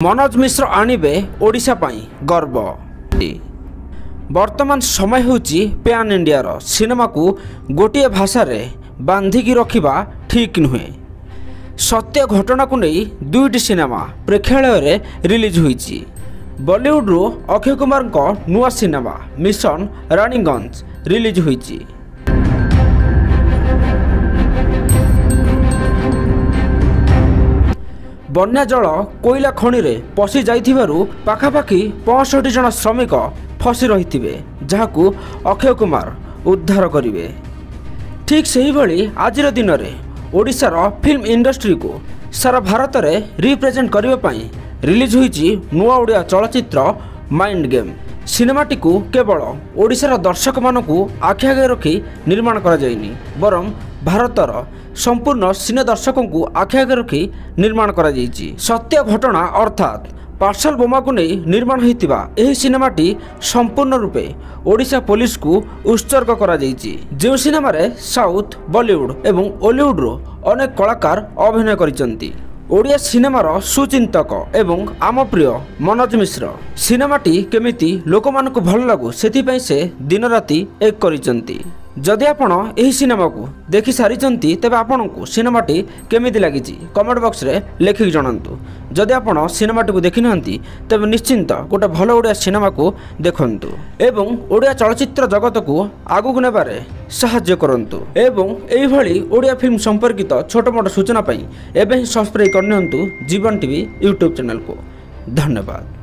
मनोज मिश्र आणिबे ओडिशा पाई गर्व। वर्तमान समय होची पैन इंडिया रो सिनेमा को गोटे भाषा रे बांधिकी रखिबा ठीक नुहे। सत्य घटना को नहीं दुईटी सिनेमा प्रेक्षालय रे रिलीज होईची। बॉलीवुड रो अक्षय कुमार को नुआ सिनेमा मिशन रानीगंज रिलीज होईची। बन्या जल कोयला खनि रे पशि जाइथिबारु पाखापाखि 65 जन श्रमिक फसी रहिथिबे, जहाकू अक्षय कुमार उद्धार करिवे। ठीक सेही भली आजिर दिन रे ओडिशार फिल्म इंडस्ट्री को सारा भारत रे रिप्रेजेंट करिवे पई रिलीज होईची नुआ ओडिया चलचित्र माइंड गेम। सिनेमाटी को केवल ओडिशार दर्शक मानकू आखि आगे रखी निर्माण करा जायनी, बरं भारतर संपूर्ण सिने दर्शकों को आखि आगे रखी निर्माण करा जायची। सत्य घटना अर्थात पार्सल बोमा को नहीं निर्माण होइतिबा एही सिनेमाटी संपूर्ण रूपे ओडिशा पुलिस को उत्सर्ग करा जायची। जो सिनेमा रे साउथ बॉलीवुड एवं हॉलीवुड रो अनेक कलाकार अभिनय करिसंती। ओडिया सिनेमार सुचिंतक एवं आम प्रिय मनोज मिश्र सिनेमाटी केमिति लोक मानकु भल लागू सेथिपई से दिन राति एक करिसंती। जदि आपण एही सिनेमा को देखि सारिचंती तेबे आपनकु सिनेमाटी केमिति लागिची कमेंट बॉक्स रे लेखिक जणांतु। जदि आपण सिनेमाटी को देखि नहंती तेबे निश्चिंत गोटे भल ओडिया सिनेमा को देखंतु एवं ओडिया चलचित्र जगत को आगु को नेबारे साहाय्य करंतु। एवं एही भली ओडिया फिल्म संपर्कित छोट मोट सूचना पई एबे ही सब्सक्राइब करनियंतु जीवन टीवी यूट्यूब चैनल को। धन्यवाद।